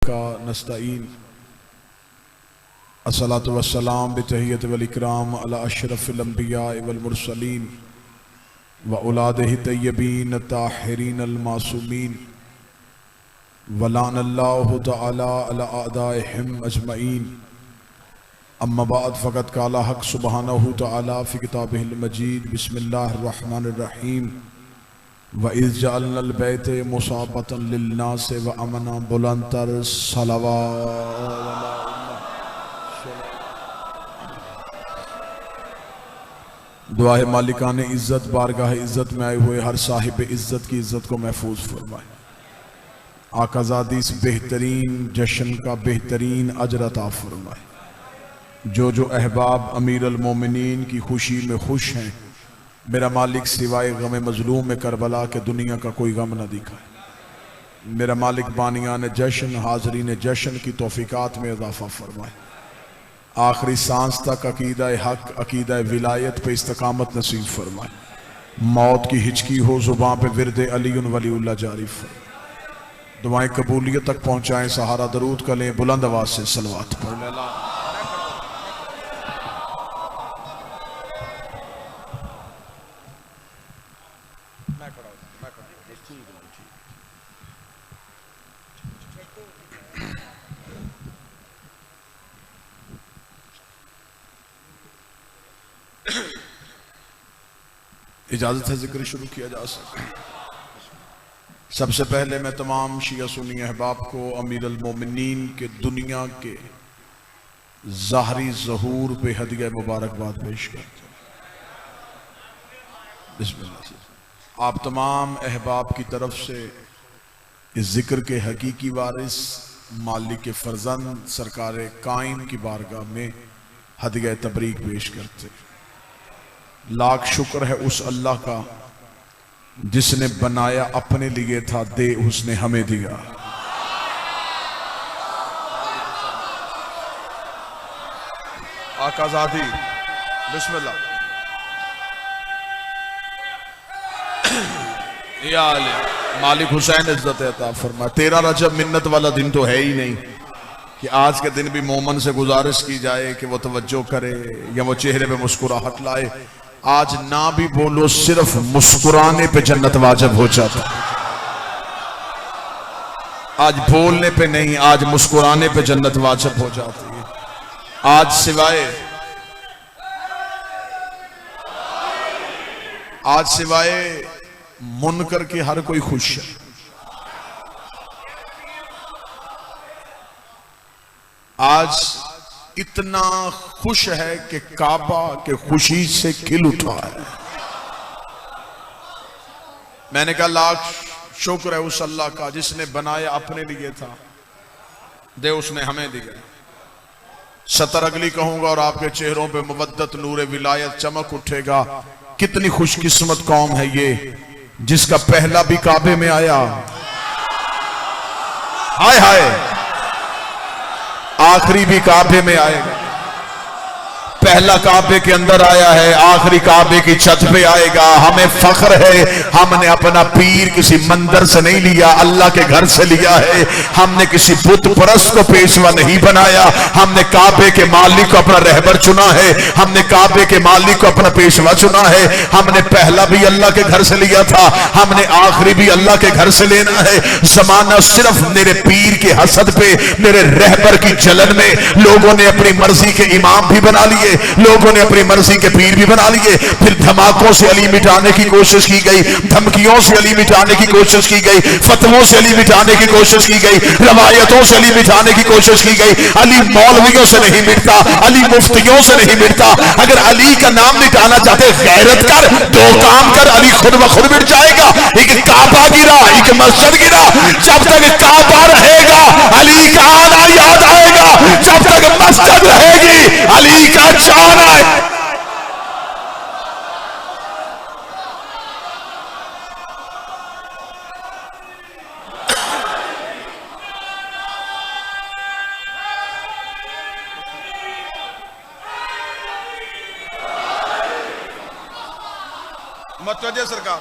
बिका नस्तईन अस्सलातु वस्सलाम बितहियत वल इकराम अला अशरफिल अंबिया वल मुरसलीन व औलादिहि तय्यबीन ताहिरीन अल मासूमीन वलानल्लाहु तआला अला अदाइहिम अजमईन। अम्मा बाद फ़क़द क़ाला हक़ सुब्हानहु तआला फ़ी किताबिहिल मजीद बिस्मिल्लाहिर रहमानिर रहीम व इज़ जअलनल बैत मुसाबतन लिन्नास व अमना बुलंदतर सलावत। दुआ मालिकाने इज़्ज़त बारगाह इज़्ज़त में आए हुए हर साहिब इज़्ज़त की इज़्ज़त को महफूज फरमाए। आकाज़ादी इस बेहतरीन जश्न का बेहतरीन अजर अता फरमाए। जो अहबाब अमीर अल मोमिनीन की खुशी में खुश हैं, मेरा मालिक सिवाय गम मजलूम में करबला के दुनिया का कोई गम न दिखाए। मेरा मालिक बानियान जश्न हाज़रीन जश्न की तौफीकात में इजाफ़ा फरमाए। आखिरी सांस तक अकीदा हक अकीदा विलायत पे इस्तकामत नसीब फरमाए। मौत की हिचकी हो ज़ुबान पे विरद अलीउन वलीउल्लाह जारी फरमाए। दुआएं कबूलियत तक पहुँचाएँ। सहारा दरूद कलें, बुलंद आवाज़ से सलवात पढ़ लें। इजाजत है जिक्र शुरू किया जा सकता। सबसे पहले मैं तमाम शिया सुन्नी अहबाब को अमीर अल मोमिनीन के दुनिया के ज़ाहरी ज़हूर पे हदिया मुबारकबाद पेश करता हूँ। बिस्मिल्लाह। आप तमाम अहबाब की तरफ से इस जिक्र के हकीकी वारिस मालिक के फर्जंद सरकार कायम की बारगाह में हदिया तबरीक पेश करते। लाख शुक्र है उस अल्लाह का जिसने बनाया अपने लिए था, दे उसने हमें दिया। आकाज़ादी बिस्मिल्लाह। या मालिक हुसैन इज्जत अता फरमा। 13 रजब मिन्नत वाला दिन तो है ही नहीं कि आज के दिन भी मोमन से गुजारिश की जाए कि वो तवज्जो करे या वो चेहरे पे मुस्कुराहट लाए। आज ना भी बोलो, सिर्फ मुस्कुराने पे जन्नत वाजिब हो जाता। आज बोलने पे नहीं, आज मुस्कुराने पे जन्नत वाजिब हो जाती है। आज सिवाय मुनकर के हर कोई खुश है। आज इतना खुश है कि काबा के खुशी से खिल उठा है। मैंने कहा लाख शुक्र है उस अल्लाह का जिसने बनाया अपने लिए था, दे उसने हमें दिया। सतर अगली कहूंगा और आपके चेहरों पे मुवद्दत नूर विलायत चमक उठेगा। कितनी खुशकिस्मत कौम है ये जिसका पहला भी काबे में आया। हाय हाय, आखिरी भी काबे में आएगा। पहला काबे के अंदर आया है, आखिरी काबे की छत पे आएगा। हमें फख्र है, हमने अपना पीर किसी मंदिर से नहीं लिया, अल्लाह के घर से लिया है। हमने किसी बुत परस्त को पेशवा नहीं बनाया, हमने काबे के मालिक को अपना रहबर चुना है, हमने काबे के मालिक को अपना पेशवा चुना है। हमने पहला भी अल्लाह के घर से लिया था, हमने आखिरी भी अल्लाह के घर से लेना है। जमाना सिर्फ मेरे पीर के हसद पे, मेरे रहबर की जलन में लोगों ने अपनी मर्जी के इमाम भी बना लिए, लोगों ने अपनी मर्जी के पीर भी बना लिए। फिर धमाकों से अली मिटाने की कोशिश की गई, धमकियों से अली मिटाने की कोशिश की गई, फतवों से अली मिटाने की कोशिश की गई, रवायतों से अली मिटाने की कोशिश की गई। अली मौलवियों से नहीं मिटता, अली मुफ्तियों से नहीं मिटता। अगर अली का नाम मिटाना चाहते गैरत कर, दो काम कर, अली खुद ब खुद मिट जाएगा। एक काबा गिरा, एक मस्जिद गिरा। जब तक काबा रहेगा अली का आना याद आएगा, जब तक मस्जिद रहेगी अली का जाना है। मतवज्जे सरकार।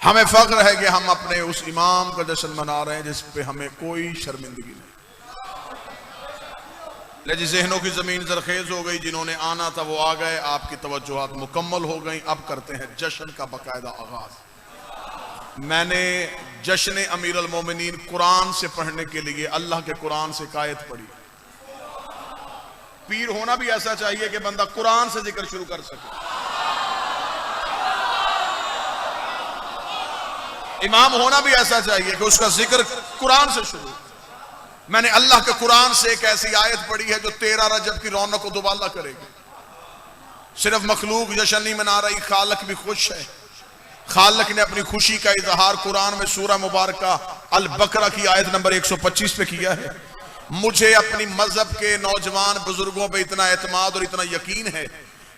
हमें फख्र है कि हम अपने उस इमाम का जश्न मना रहे हैं जिस पे हमें कोई शर्मिंदगी नहीं। लेकिन जहनों की जमीन जरखेज हो गई, जिन्होंने आना था वो आ गए, आपकी तवज्जुहात मुकम्मल हो गई। अब करते हैं जश्न का बाकायदा आगाज। मैंने जश्न अमीर अल मोमिनीन कुरान से पढ़ने के लिए अल्लाह के कुरान से कायत पढ़ी। पीर होना भी ऐसा चाहिए कि बंदा कुरान से जिक्र शुरू कर सके। इमाम होना भी ऐसा चाहिए कि उसका जिक्र कुरान से शुरू। मैंने अल्लाह के कुरान से एक ऐसी आयत पढ़ी है जो 13 रजब की रौनक को दुबाला करेगी। सिर्फ मखलूक जश्न नहीं मना रही, खालक भी खुश है। खालक ने अपनी खुशी का इजहार कुरान में सूरह मुबारक अल बकरा की आयत नंबर 125 पे किया है। मुझे अपनी मजहब के नौजवान बुजुर्गों पे इतना एतमाद और इतना यकीन है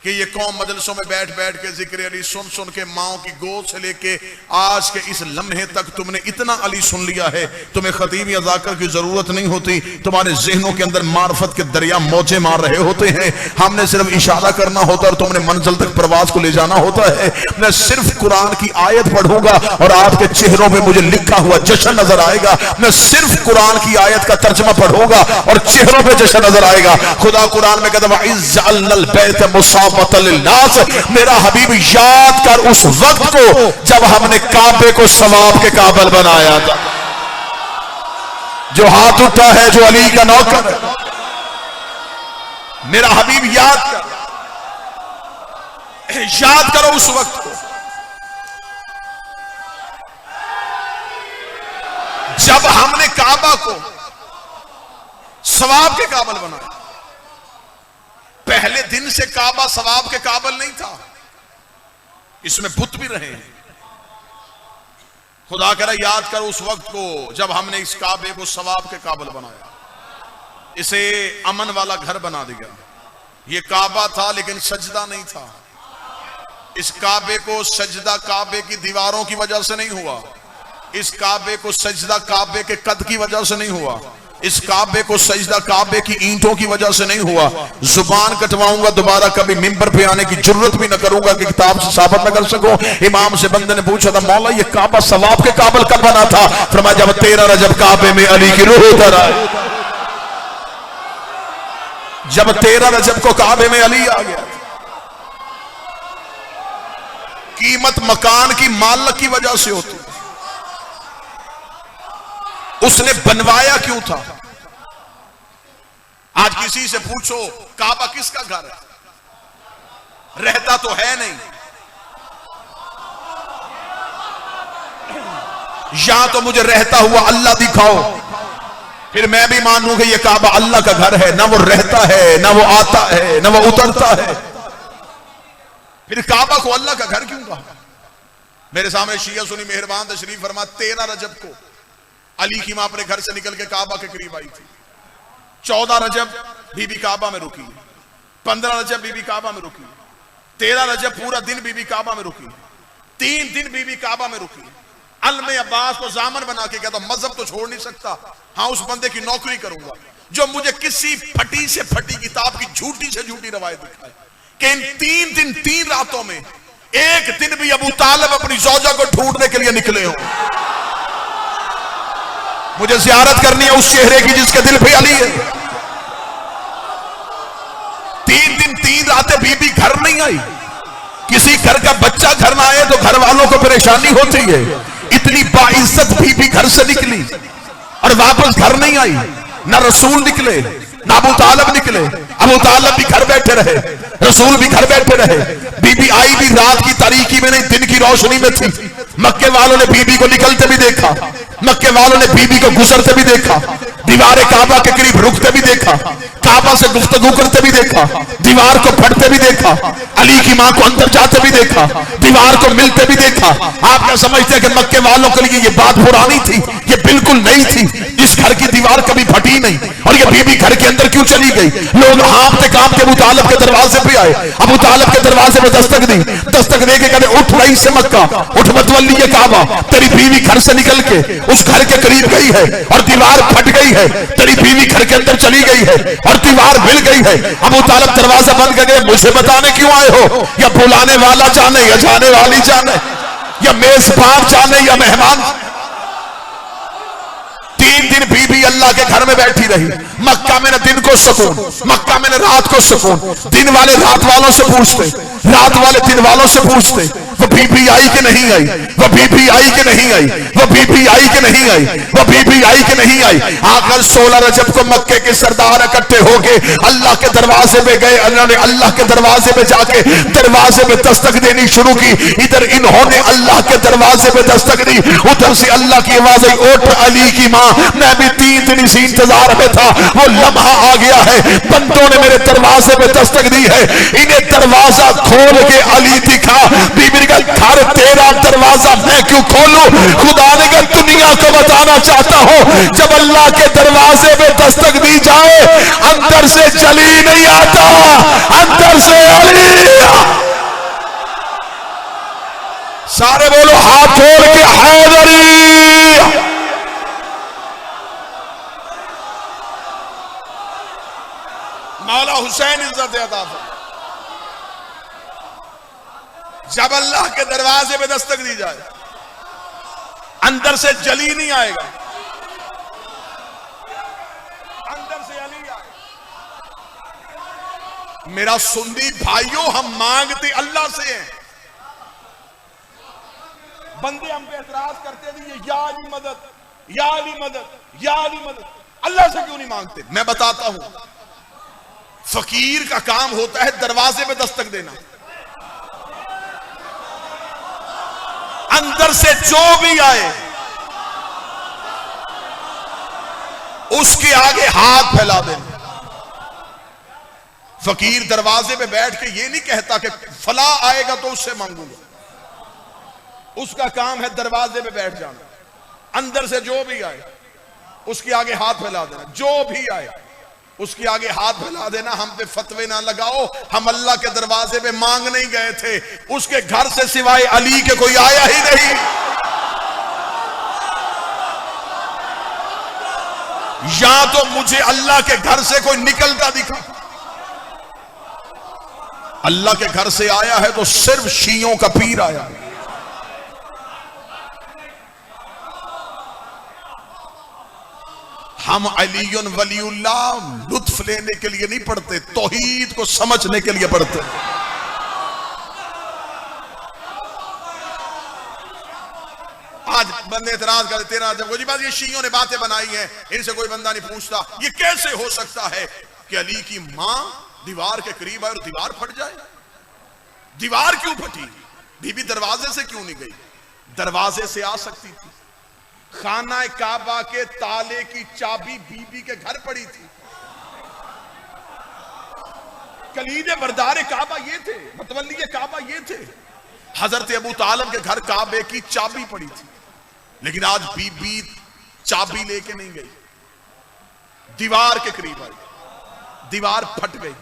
कि ये कौम मजलिसों में बैठ बैठ के जिक्र अली सुन सुन के माओ की गोद से लेके आज के इस लम्हे तक तुमने इतना अली सुन लिया है, तुम्हें खतीब या जाकर की जरूरत नहीं होती। तुम्हारे जहनों के अंदर मार्फत के दरिया मौजे मार रहे होते हैं। हमने सिर्फ इशारा करना होता है और तुमने मंजिल तक प्रवास को ले जाना होता है। मैं सिर्फ कुरान की आयत पढ़ूंगा और आपके चेहरों पर मुझे लिखा हुआ जश्न नजर आएगा। मैं सिर्फ कुरान की आयत का तर्जमा पढ़ूंगा और चेहरों पर जश्न नजर आएगा। खुदा कुरान में कहता है मेरा हबीब याद कर उस वक्त को जब हमने काबे को सवाब के काबल बनाया था। जो हाथ उठा है जो अली का नौकर है, मेरा हबीब याद करो उस वक्त को जब हमने काबा को सवाब के काबल बनाया। पहले दिन से काबा सवाब के काबल नहीं था, इसमें बुत भी रहे हैं। खुदा कह रहा याद करो उस वक्त को जब हमने इस काबे को सवाब के काबल बनाया, इसे अमन वाला घर बना दिया। ये काबा था लेकिन सजदा नहीं था। इस काबे को सजदा काबे की दीवारों की वजह से नहीं हुआ। इस काबे को सजदा काबे के कद की वजह से नहीं हुआ। इस काबे को सजदा काबे की ईंटों की वजह से नहीं हुआ। जुबान कटवाऊंगा, दोबारा कभी मिंबर पे आने की जरूरत भी न करूंगा कि किताब से साबित न कर सकूं। इमाम से बंदे ने पूछा था मौला ये काबा सवाब के काबल कब बना था? फरमाया जब 13 रजब काबे में अली की रूह उतर आई। जब 13 रजब को काबे में अली आ गया। कीमत मकान की मालिक की वजह से होती, उसने बनवाया क्यों था? आज किसी से पूछो काबा किसका घर है, रहता तो है नहीं। या तो मुझे रहता हुआ अल्लाह दिखाओ, फिर मैं भी मानूं कि ये काबा अल्लाह का घर है। ना वो रहता है, ना वो आता है, ना वो उतरता है। फिर काबा को अल्लाह का घर क्यों कहा? मेरे सामने शिया सुनी मेहरबान तशरीफ फरमा 13 रजब को अली की मां अपने घर से निकल के काबा के करीब आई थी। 14 रजब बीबी काबा में रुकी, 15 रजब बीबी काबा में रुकी, 13 रजब पूरा दिन बीबी काबा में रुकी, 3 दिन बीबी काबा में रुकी। अलमे अब्बास को जामन बना के कहता मजहब तो छोड़ नहीं सकता, हाँ उस बंदे की नौकरी करूंगा जो मुझे किसी फटी से फटी किताब की झूठी से झूठी रवायत दिखाए कि इन 3 दिन 3 रातों में एक दिन भी अबू तालिब अपनी ज़ौजा को ढूंढने के लिए निकले हो। मुझे ज़ियारत करनी है उस चेहरे की जिसके दिल पे अली है। 3 दिन 3 रातें बीबी घर नहीं आई। किसी घर का बच्चा घर ना आए तो घर वालों को परेशानी होती है। इतनी बाइज्जत बीबी घर से निकली और वापस घर नहीं आई। ना रसूल निकले, ना अबू तालिब निकले। अबू तालिब भी घर बैठे रहे, रसूल भी घर बैठे रहे। बीबी आई भी रात की तारीकी में नहीं, दिन की रोशनी में थी। मक्के वालों ने बीबी को निकलते भी देखा, मक्के वालों ने बीबी को गुजरते भी देखा, दीवार काबा के करीब रुकते भी देखा, काबा से गुफ्तगू करते भी देखा, दीवार को फटते भी देखा, अली की मां को अंदर जाते भी देखा, दीवार को मिलते भी देखा। आप क्या समझते हैं कि मक्के वालों के लिए ये बात पुरानी थी? ये बिल्कुल नहीं थी। इस घर की दीवार कभी फटी नहीं। और ये बीबी घर के अंदर क्यों चली गई? लोग हाँफते कांपते अबू तालिब के दरवाजे पे आए। अबू तालिब के दरवाजे पे दस्तक दी, दस्तक दे के कहते उठ रही से मक्का, उठ मतवल्ली ये काबा, तेरी बीवी घर से निकल के उस घर के करीब गई है और दीवार फट गई है। तेरी बीवी घर के अंदर चली गई है और दीवार मिल गई है। अबू तालिब दरवाजा बंद करके मुझे बताने क्यों आए हो? या बुलाने वाला जाने या जाने वाली जाने। या मेजबान जाने या मेहमान। 3 दिन बीबी अल्लाह के घर में बैठी रही। मक्का में न दिन को सुकून, मक्का में न रात को सुकून। दिन वाले रात वालों से पूछते, रात वाले दिन वालों से पूछते, वो बीबी आई कि नहीं आई, वो बीबी आई कि नहीं आई, वो बीबी आई कि नहीं आई, वो बीबी आई कि नहीं आई। आकर 16 रजब को मक्के के सरदार इकट्ठे हो गए, अल्लाह के दरवाजे पे गए। उन्होंने अल्लाह के दरवाजे पे जाके दरवाजे पे दस्तक देनी शुरू की। इधर इन्होंने अल्लाह के दरवाजे पे दस्तक दी, उधर से अल्लाह की आवाज आई, उठ अली की माँ। मैं भी 3 दिन इसी इंतजार में था, वो लम्हा आ गया है, बंदों ने मेरे दरवाजे पे दस्तक दी है। इन्हें दरवाजा खोल के अली दिखा। बीबी ने कहा, घर तेरा दरवाजा मैं क्यों खोलूं? खुदा ने कहा, दुनिया को बताना चाहता हूं, जब अल्लाह के दरवाजे पे दस्तक दी जाए, अंदर से जली नहीं आता, अंदर से अली। सारे बोलो हाथ जोड़ के, हैदरी। मौला हुसैन इज्जत अता फरमा। जब अल्लाह के दरवाजे पे दस्तक दी जाए, अंदर से जली नहीं आएगा, अंदर से अली आएगा। मेरा सुन्नी भाइयों, हम मांगते अल्लाह से हैं। बंदे हम पे एतराज करते थे, या अली मदद, या अली मदद, या अली मदद। अल्लाह से क्यों नहीं मांगते? मैं बताता हूं, फकीर का काम होता है दरवाजे पे दस्तक देना। अंदर से जो भी आए उसके आगे हाथ फैला देना। फकीर दरवाजे पे बैठ के ये नहीं कहता कि फला आएगा तो उससे मांगूंगा। उसका काम है दरवाजे पे बैठ जाना। अंदर से जो भी आए उसके आगे हाथ फैला देना। जो भी आए उसके आगे हाथ फैला देना। हम पे फतवे ना लगाओ, हम अल्लाह के दरवाजे पे मांग नहीं गए थे। उसके घर से सिवाय अली के कोई आया ही नहीं। या तो मुझे अल्लाह के घर से कोई निकलता दिखा। अल्लाह के घर से आया है तो सिर्फ शियों का पीर आया है। हम अलीयुन वलीउल्लाह लुत्फ लेने के लिए नहीं पढ़ते, तौहीद को समझने के लिए पढ़ते। आज बंदे एतराज करते, तेरा जब जी बात, ये शियों ने बातें बनाई हैं, इनसे कोई बंदा नहीं पूछता। ये कैसे हो सकता है कि अली की मां दीवार के करीब आए और दीवार फट जाए? दीवार क्यों फटी? बीबी दरवाजे से क्यों नहीं गई? दरवाजे से आ सकती थी। खाना काबा के ताले की चाबी बीबी के घर पड़ी थी। कलीदे बरदारे काबा ये थे, मतवल्ली काबा ये थे। हजरत अबू तालिब के घर काबे की चाबी पड़ी थी, लेकिन आज बीबी चाबी लेके नहीं गई, दीवार के करीब आई, दीवार फट गई।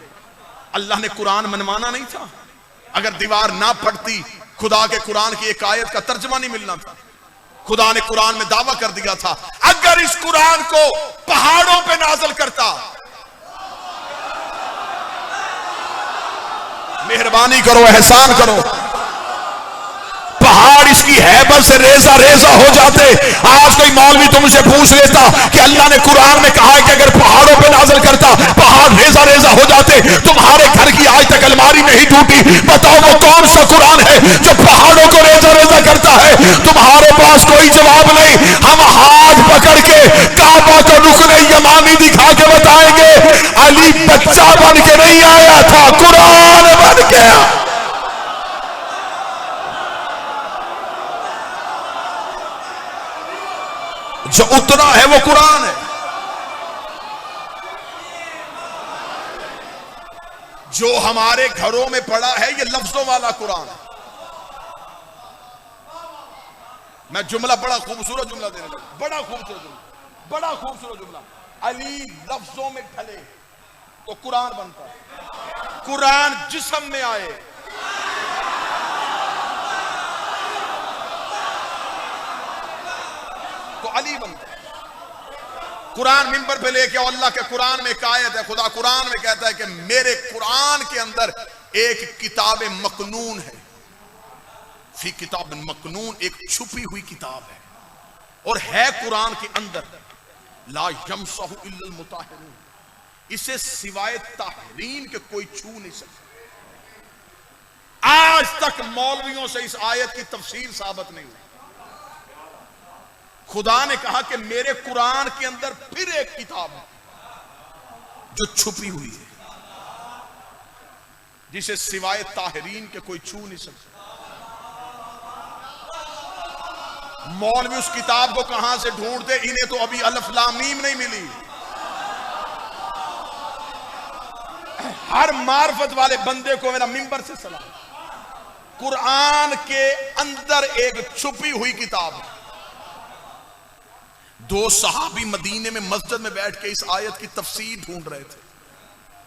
अल्लाह ने कुरान मनवाना नहीं था। अगर दीवार ना फटती, खुदा के कुरान की एक आयत का तर्जमा नहीं मिलना था। खुदा ने कुरान में दावा कर दिया था, अगर इस कुरान को पहाड़ों पे नाज़िल करता, मेहरबानी करो, एहसान करो, पहाड़ इसकी हैबत से रेजा रेजा हो जाते। आज कोई मौलवी तुमसे पूछ लेता कि अल्लाह ने कुरान में कहा है कि अगर पहाड़ों पे नाज़िल करता पहाड़ रेजा रेजा हो जाते, तुम्हारे घर की आज तक अलमारी नहीं टूटी। बताओ वो कौन सा कुरान है जो पहाड़ों को रेजा रेजा करता है? तुम्हारे पास कोई जवाब नहीं। हम हाथ पकड़ के काबा को रुकने यमानी दिखा के बताएंगे, अली बच्चा बन के नहीं आया था, कुरान बन के आया। जो उतना है वो कुरान है। जो हमारे घरों में पड़ा है ये लफ्जों वाला कुरान है। मैं जुमला बड़ा खूबसूरत जुमला देने लगा, बड़ा खूबसूरत जुमला, बड़ा खूबसूरत जुमला। अली लफ्जों में ढले तो कुरान बनता है। कुरान जिस्म में आए तो अली बनता है। कुरान मिंबर पे लेके आओ, अल्लाह के कुरान में एक आयत है, खुदा कुरान में कहता है कि मेरे कुरान के अंदर एक किताब मकनून है, फी किताब मकनून, एक छुपी हुई किताब है और है कुरान के अंदर। ला यमसहु इल्लल मुताहिरून, इसे सिवाय ताहरीन के कोई छू नहीं सकता। आज तक मौलवियों से इस आयत की तफसीर साबित नहीं हुई। खुदा ने कहा कि मेरे कुरान के अंदर फिर एक किताब है जो छुपी हुई है, जिसे सिवाय ताहरीन के कोई छू नहीं सकता। मौलवी उस किताब को कहां से ढूंढते, इन्हें तो अभी अलिफ लाम मीम नहीं मिली। हर मार्फत वाले बंदे को मेरा मिंबर से सलाम। कुरान के अंदर एक छुपी हुई किताब है। दो सहाबी मदीने में मस्जिद में बैठ के इस आयत की तफसीर ढूंढ रहे थे,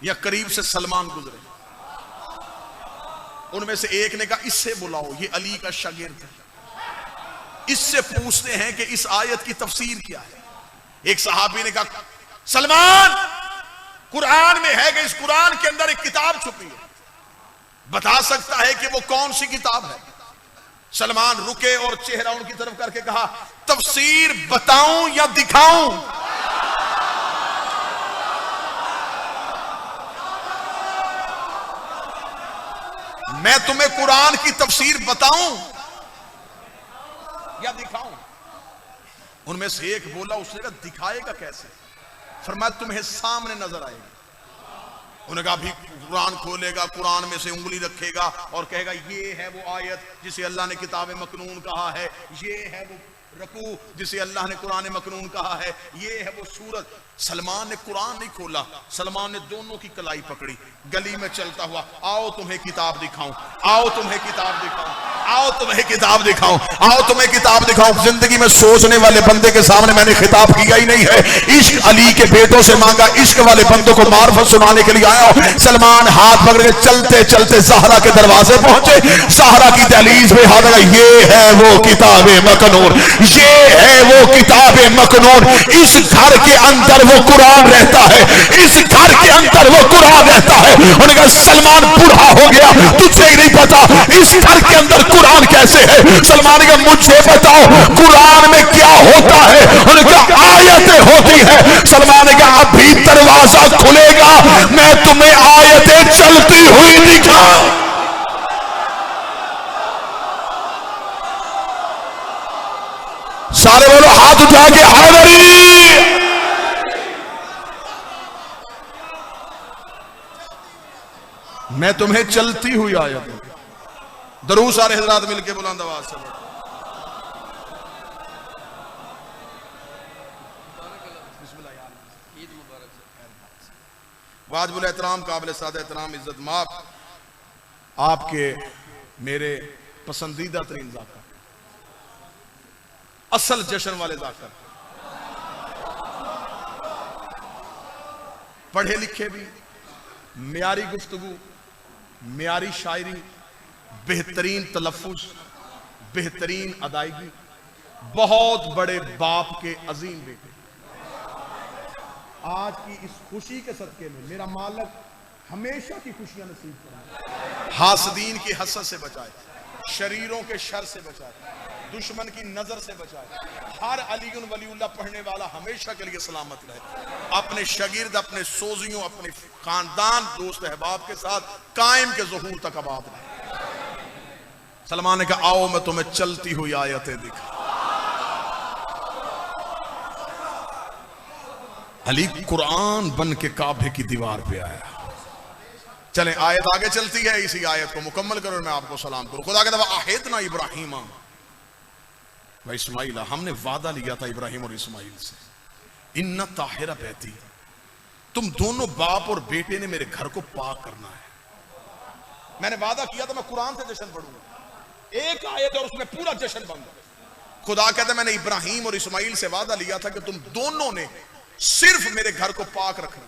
या करीब से सलमान गुजरे। उनमें से एक ने कहा इससे बुलाओ, ये अली का शागिर्द है, इससे पूछते हैं कि इस आयत की तफसीर क्या है। एक सहाबी ने कहा सलमान, कुरान में है कि इस कुरान के अंदर एक किताब छुपी है, बता सकता है कि वो कौन सी किताब है। सलमान रुके और चेहरा उनकी तरफ करके कहा तफसीर बताऊं या दिखाऊं? मैं तुम्हें कुरान की तफसीर बताऊं या दिखाऊं? उनमें से एक बोला, उसने कहा दिखाएगा कैसे? फरमाया तुम्हें सामने नजर आएगा। उन्होंने कहा भी कुरान खोलेगा, कुरान में से उंगली रखेगा और कहेगा ये है वो आयत जिसे अल्लाह ने किताब मकनून कहा है, ये है वो रकू जिसे अल्लाह ने कुरान मकनून कहा है, ये है वो सूरत। सलमान ने कुरान नहीं खोला, सलमान ने दोनों की कलाई पकड़ी, गली में चलता हुआ, आओ तुम्हें किताब दिखाऊं, आओ तुम्हें किताब दिखाऊं, आओ तुम्हें किताब दिखाऊं, आओ तुम्हें किताब दिखाऊं। जिंदगी में सोचने वाले बंदे के सामने मैंने खिताब किया ही नहीं है। इश्क अली के बेटों से मांगा, इश्क वाले बंदों को मार्फत सुनाने के लिए आया हूं। सलमान हाथ पकड़ के चलते चलते ज़हरा के दरवाजे पहुंचे, ज़हरा की दहलीज पे हाथ लगा, ये है वो किताब मकनून, ये है वो किताब मकनून। इस घर के अंदर वो कुरान रहता है, इस घर के अंदर वो कुरान रहता है। उन्होंने कहा सलमान बूढ़ा हो गया, तुझे नहीं पता इस घर के अंदर कुरान कैसे है? सलमान ने कहा मुझे बताओ कुरान में क्या होता है? उन्होंने कहा आयतें होती है। सलमान ने कहा अभी दरवाजा खुलेगा, मैं तुम्हें आयतें चलती हुई दिखा। सारे बोलो हाथ उठा के हैदरी। मैं तुम्हें चलती हुई आयत। दरूद सारे हजरात मिलके बुलंद आवाज से वाजिबुल एहतराम, काबिल साद एहतराम, इज्जत माफ, आपके मेरे पसंदीदा तरीन ज़ाकर, असल जश्न वाले ज़ाकर, पढ़े लिखे भी, मियारी गुफ्तगू, मियारी शायरी, बेहतरीन तलफ़ुज़, बेहतरीन अदायगी, बहुत बड़े बाप के अजीम बेटे। आज की इस खुशी के सदके में मेरा मालिक हमेशा की खुशियां नसीब करे, हासदीन की हसद से बचाए, शरीरों के शर से बचाए, दुश्मन की नजर से बचाए। हर अलीउन वलीउल्लाह पढ़ने वाला हमेशा के लिए सलामत रहे, अपने शागिर्द, अपने सोजियों, अपने खानदान, दोस्त अहबाब के साथ कायम के ज़ुहूर तक आबाद रहे। सलमान ने कहा आओ मैं तुम्हें चलती हुई आयतें दिखा। अली कुरान बन के काबे की दीवार पे आया। चलें आयत आगे चलती है, इसी आयत को मुकम्मल करो, मैं आपको सलाम करूं। खुदा कहता है आहिदना इब्राहीम व इस्माइल, हमने वादा लिया था इब्राहिम और इस्माइल से, इन्ना ताहिरा बैती, तुम दोनों बाप और बेटे ने मेरे घर को पाक करना है। मैंने वादा किया था मैं कुरान से जश्न पढ़ूंगा, एक आयत और उसमें पूरा जश्न बन गया। खुदा कहता मैंने इब्राहिम और इस्माइल से वादा लिया था कि तुम दोनों ने सिर्फ मेरे घर को पाक रखना,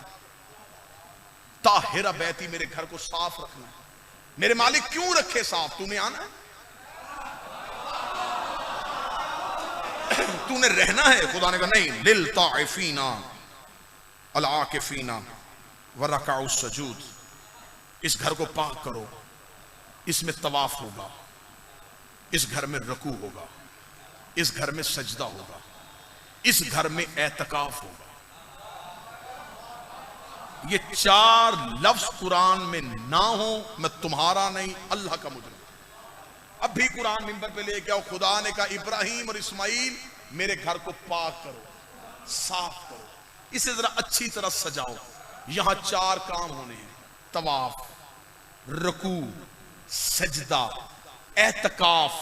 ताहिरा बैती, मेरे घर को साफ रखना। मेरे मालिक क्यों रखे साफ? तूने आना है, तूने रहना है। खुदा ने कहा नहीं, लिल ताइफीना अल आकिफीना व रकाउ सजूद, इस घर को पाक करो, इसमें तवाफ होगा, इस घर में रुकू होगा, इस घर में सजदा होगा, इस घर में एतकाफ होगा। ये चार लफ्ज कुरान में ना हो, मैं तुम्हारा नहीं अल्लाह का मुजरिम। अब भी कुरान मिंबर पे लेके आओ, खुदा ने कहा इब्राहिम और इस्माइल मेरे घर को पाक करो, साफ करो, इसे जरा अच्छी तरह सजाओ। यहां चार काम होने हैं, तवाफ, रुकू, सजदा, एतकाफ।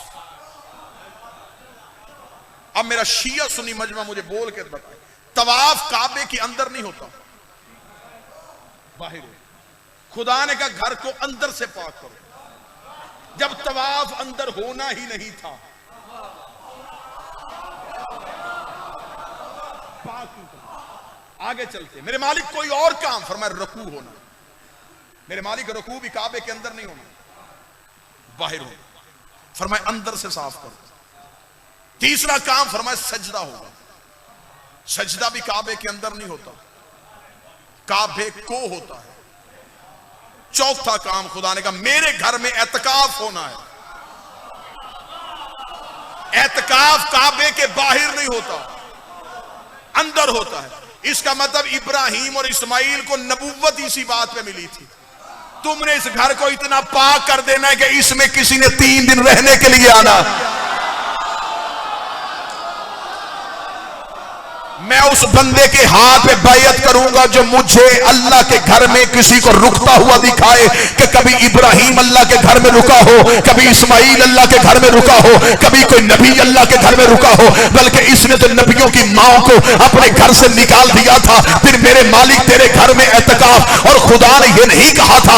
अब मेरा शिया सुन्नी मजमा मुझे बोल के बताए, तवाफ काबे के अंदर नहीं होता, बाहर है। खुदा ने कहा घर को अंदर से पाक करो। जब तवाफ अंदर होना ही नहीं था, आगे चलते मेरे मालिक कोई और काम फरमाए, रुकू होना। मेरे मालिक रुकू भी काबे के अंदर नहीं होना, बाहर होना। फरमाए अंदर से साफ करो। तीसरा काम फरमाए सजदा होगा। सजदा भी काबे के अंदर नहीं होता, काबे को होता है। चौथा काम खुदा ने कहा मेरे घर में एतकाफ होना है। एतकाफ काबे के बाहर नहीं होता, अंदर होता है। इसका मतलब इब्राहिम और इस्माइल को नबुव्वत इसी बात पे मिली थी, तुमने इस घर को इतना पाक कर देना है कि इसमें किसी ने 3 दिन रहने के लिए आना। मैं उस बंदे के हाथ में बैयत करूंगा जो मुझे अल्लाह के घर में किसी को रुकता हुआ दिखाए कि कभी इब्राहिम अल्लाह के घर में रुका हो, कभी इस्माइल अल्लाह के घर में रुका हो, कभी कोई नबी अल्लाह के घर में रुका हो। बल्कि इसने तो नबियों की माओ को अपने घर से निकाल दिया था। फिर मेरे मालिक तेरे घर में एतकाफ, और खुदा ने यह नहीं कहा था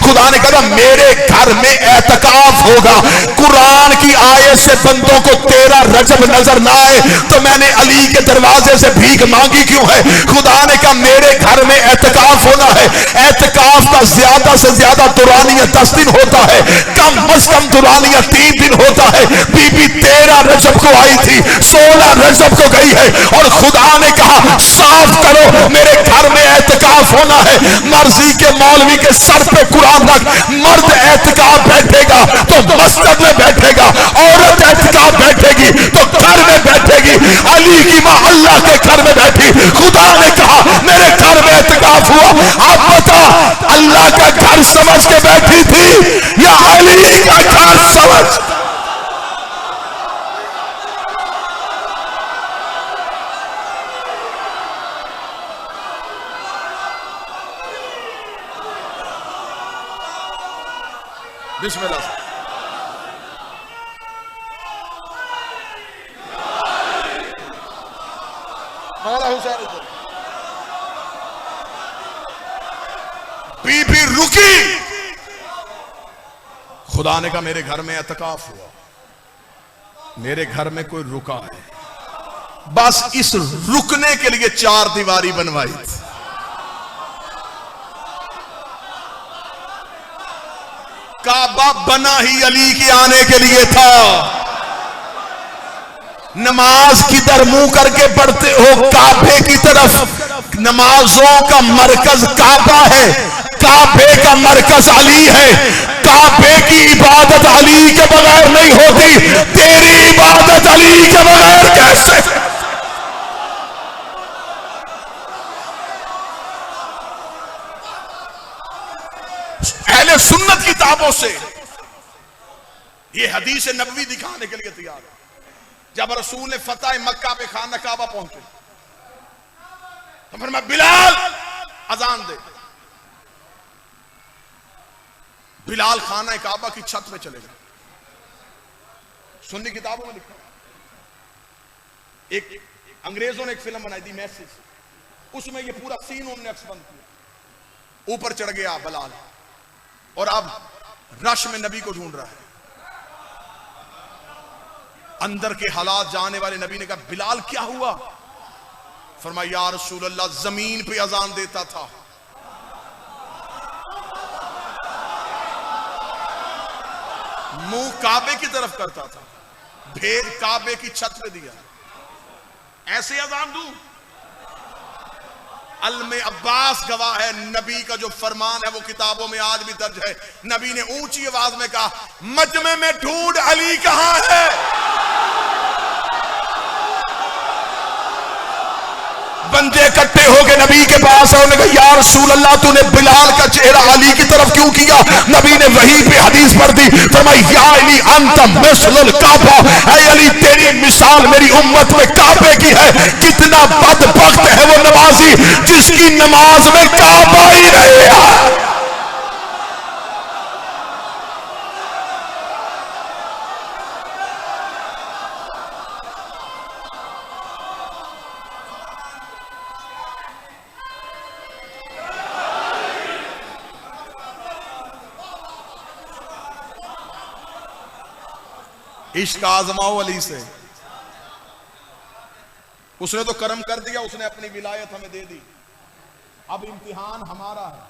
खुदा ने कहा मेरे घर में एतकाफ होगा। कुरान की आयत से बंदों को तेरा रजब नजर ना आए तो मैंने अली के दरवाजे से भीख मांगी क्यों है? खुदा ने कहा मेरे घर में एतकाफ होना है। एतकाफ का ज्यादा से ज्यादा दुरानिया 10 दिन होता है, कम अज कम दुरानिया 3 दिन होता है। बीबी 13 रजब को आई थी, 16 रजब को गई है, और खुदा ने कहा साफ करो मेरे घर में एतकाफ होना है। मर्जी के मौलवी के सर पे कुरान रख, मर्द एतकाफ बैठेगा तो मस्जिद में बैठेगा, औरत एतकाफ बैठेगी तो घर में बैठेगी। अली की मां अल्लाह के घर में बैठी, खुदा ने कहा मेरे घर में एतकाफ हुआ। आप बता अल्लाह का घर समझ के बैठी थी या अली का घर समझ? बिस्मिल्लाह। बीबी रुकी, खुदा ने कहा मेरे घर में एतकाफ हुआ, मेरे घर में कोई रुका है। बस इस रुकने के लिए 4 दीवारी बनवाई थी। काबा बना ही अली के आने के लिए था। नमाज किधर मुंह करके पढ़ते हो? काबे की तरफ। नमाजों का मरकज काबा है, काबे का मरकज अली है। काबे की इबादत अली के बगैर नहीं होती, तेरी इबादत अली के बगैर कैसे? अहले सुन्नत किताबों से ये हदीस नबवी दिखाने के लिए तैयार है। जब रसूल ने फतह मक्का पे खाना काबा पहुंचे तो फिर मैं बिलाल अजान दे। बिलाल खाना काबा की छत में चले गए। सुन्नी किताबों में लिखा, एक अंग्रेजों ने एक फिल्म बनाई थी मैसेज, उसमें ये पूरा सीन उन्होंने अक्सबंद किया। ऊपर चढ़ गया बिलाल और अब रश में नबी को ढूंढ रहा है। अंदर के हालात जानने वाले नबी ने कहा बिलाल क्या हुआ? फरमाया या रसूल अल्लाह जमीन पे अजान देता था, मुंह काबे की तरफ करता था, भेद काबे की छत पे दिया, ऐसे अजान दूं? अल्मे अब्बास गवाह है, नबी का जो फरमान है वो किताबों में आज भी दर्ज है। नबी ने ऊंची आवाज में कहा, मजमे में ढूंढ अली कहां है। बंदे इकट्ठे हो गए नबी के पास और कहा, या रसूल अल्लाह, तूने बिलाल का चेहरा अली की तरफ क्यों किया। नबी ने वहीं पे हदीस पढ़ दी, फरमाया, या अली अंतम मिसलुल काबा, ऐ अली तेरी मिसाल मेरी उम्मत में काबे की है। कितना बदबख्त है वो नमाजी जिसकी नमाज में काबा ही नहीं है। इश्क आजमाओ अली से। उसने तो कर्म कर दिया, उसने अपनी विलायत हमें दे दी। अब इम्तिहान हमारा है।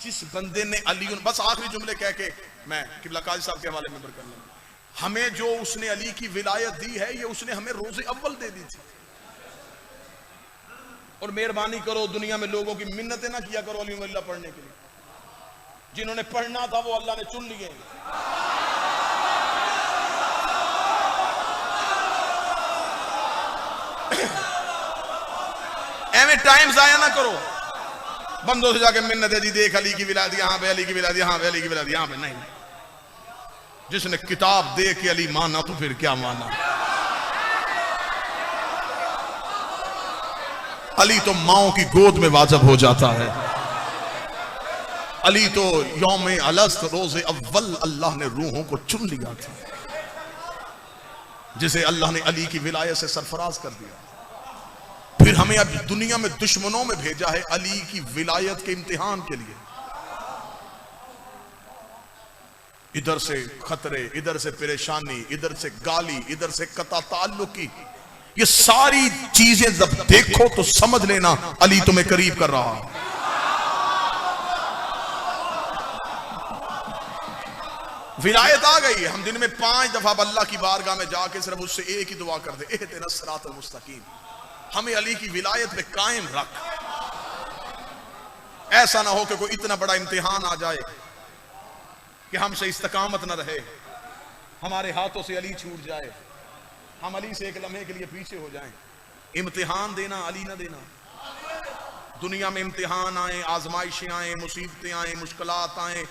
जिस बंदे ने अली, बस आखिरी जुमले कह के मैं किबला काजी साहब के हवाले में कर लूंगा। हमें जो उसने अली की विलायत दी है, ये उसने हमें रोज़े अव्वल दे दी थी। और मेहरबानी करो, दुनिया में लोगों की मिन्नतें ना किया करो अली वल्लाह पढ़ने के लिए। जिन्होंने पढ़ना था वो अल्लाह ने चुन लिए। एवं टाइम जाया ना करो, बंदों से जाके मिन्नत दी, देख अली की विलायत, यहां पे अली की विलायत, यहां पे अली की विलायत, यहां पे नहीं। जिसने किताब दे के अली माना तो फिर क्या माना। अली तो माओ की गोद में वाजिब हो जाता है। अली तो यौम अलस्त रोज़े अव्वल अल्लाह ने रूहों को चुन लिया था, जिसे अल्लाह ने अली की विलायत से सरफराज कर दिया। फिर हमें अब दुनिया में दुश्मनों में भेजा है अली की विलायत के इम्तिहान के लिए। इधर से खतरे, इधर से परेशानी, इधर से गाली, इधर से कता ताल्लुकी। ये सारी चीजें जब देखो तो समझ लेना अली तुम्हें करीब कर रहा है। विलायत आ गई है। हम दिन में 5 दफा अल्लाह की बारगाह में जाके सिर्फ उससे एक ही दुआ करते, इहदिना सिरातल मुस्तकीम, हमें अली की विलायत में कायम रख। ऐसा ना हो कि कोई इतना बड़ा इम्तिहान आ जाए कि हमसे इस्तकामत न रहे, हमारे हाथों से अली छूट जाए, हम अली से एक लम्हे के लिए पीछे हो जाएं। इम्तिहान देना अली ना देना। दुनिया में इम्तिहान आए, आजमाइशें आए, मुसीबतें आए, मुश्किलात आए,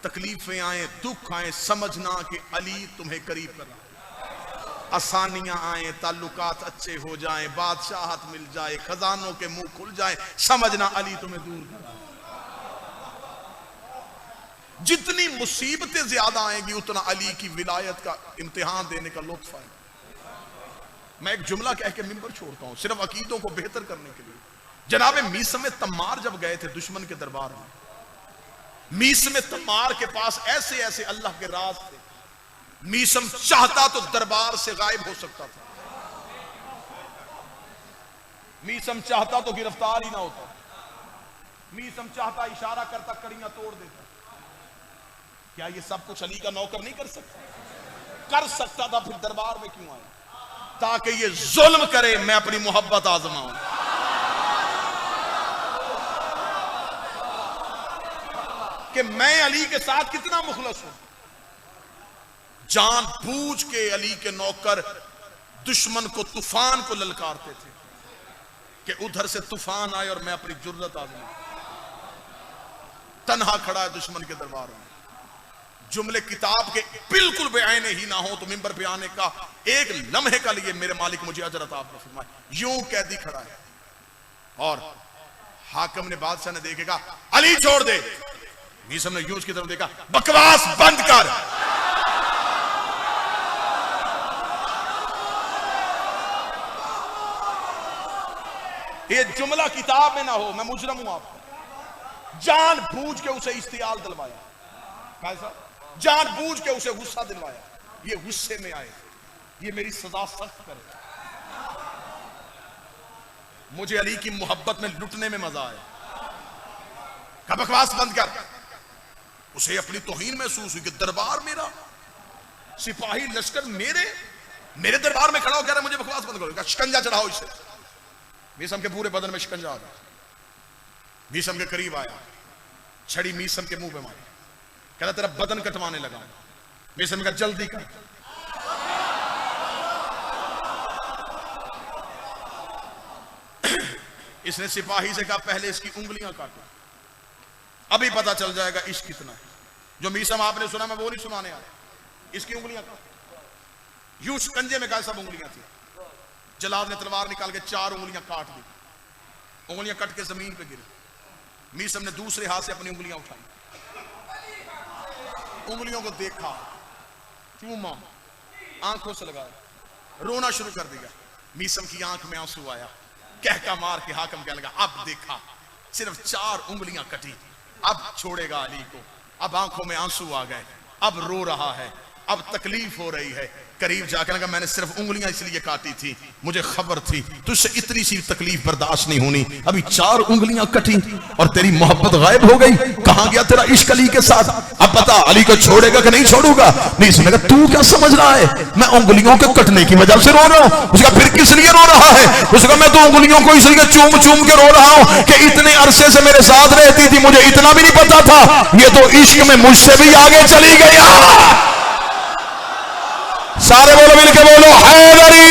तकलीफें आए, दुख आए, समझना कि अली तुम्हें करीब कर रहा है। आसानियां आए, ताल्लुकात अच्छे हो जाएं, बादशाहत मिल जाए, खजानों के मुंह खुल जाए, समझना अली तुम्हें दूर कर रहा है। जितनी मुसीबतें ज्यादा आएंगी उतना अली की विलायत का इम्तिहान देने का लुत्फ है। मैं एक जुमला कह के मिंबर छोड़ता हूं, सिर्फ अकीदों को बेहतर करने के लिए। जनाब मीसम तम्मार जब गए थे दुश्मन के दरबार में, मीसम तम्मार के पास ऐसे ऐसे अल्लाह के राज थे। मीसम चाहता तो दरबार से गायब हो सकता था, मीसम चाहता तो गिरफ्तार ही ना होता, मीसम चाहता इशारा करता कड़ियां तोड़ देता। क्या ये सब कुछ अली का नौकर नहीं कर सकता? कर सकता था, फिर दरबार में क्यों आया? ताकि ये जुल्म करे, मैं अपनी मोहब्बत आजमाऊं। कि मैं अली के साथ कितना मुखलस हूं। जान बूझ के अली के नौकर दुश्मन को, तूफान को ललकारते थे कि उधर से तूफान आए और मैं अपनी जुर्रत आजमाऊं। तन्हा खड़ा है दुश्मन के दरबार में। जुमले किताब के बिल्कुल बेआईने ही ना हो तो मिंबर पे आने का एक लम्हे का लिए मेरे मालिक मुझे अजर अता फरमाए। यूं कैदी खड़ा है और हाकिम ने, बादशाह ने देखेगा अली छोड़ दे। मीसम ने यूं उसकी तरफ देखा, बकवास बंद कर। ये जुमला किताब में ना हो, मैं मुजरम हूं आपको। जान बूझ के उसे इस्तियाल दिलवाया, कैसा जान बूझ के उसे गुस्सा दिलवाया, ये गुस्से में आए, ये मेरी सजा सख्त करे। मुझे अली की मोहब्बत में लुटने में मजा आया। का बकवास बंद कर। उसे अपनी तौहीन महसूस हुई कि दरबार मेरा, सिपाही लश्कर मेरे दरबार में खड़ा हो कह रहा है मुझे बकवास बंद करो। शिकंजा चढ़ाओ इसे। मीसम के पूरे बदन में शिकंजा आ गया। मीसम के करीब आया, छड़ी मीसम के मुंह पे मारी, कहता तेरा बदन कटवाने लगा। मीसम का जल्दी कर। इसने सिपाही से कहा पहले इसकी उंगलियां काटो, अभी पता चल जाएगा इश्क कितना है। जो मीसम आपने सुना मैं वो नहीं सुनाने आया, इसकी उंगलियां काटो। यूं शिकंजे में कहा सब उंगलियां थी। जलाद ने तलवार निकाल के 4 उंगलियां काट दी, उंगलियां कट के जमीन पे गिरी। मीसम ने दूसरे हाथ से अपनी उंगलियां उठाई, उंगलियों को देखा, चूमा, आंखों से लगाया, रोना शुरू कर दिया। मीसम की आंख में आंसू आया, कहका मार के हाकम कहने लगा अब देखा, सिर्फ 4 उंगलियां कटी, अब छोड़ेगा अली को। अब आंखों में आंसू आ गए, अब रो रहा है, अब तकलीफ हो रही है। करीब जाकर लगा मैंने सिर्फ उंगलियां इसलिए काटी थी, मुझे खबर थी तुझसे इतनी सी तकलीफ बर्दाश्त नहीं होनी, अभी 4 उंगलियां कटी और तेरी मोहब्बत गायब हो गई। कहां गया तेरा इश्क अली के साथ? अब बता अली को छोड़ेगा कि नहीं छोड़ूगा? नहीं सुनेगा। तू क्या समझ रहा है मैं उंगलियों के कटने की वजह से रो रहा हूं? उसका फिर किस लिए रो रहा है? उसका मैं तो उंगलियों को इसलिए चूम चूम के रो रहा हूं कि इतने अरसे से मेरे साथ रहती थी, मुझे इतना भी नहीं पता था, ये तो इश्क में मुझसे भी आगे चली गई। सारे बोलो मिलके बोलो हैदरी।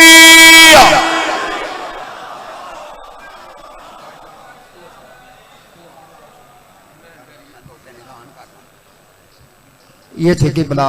ये थे कि बला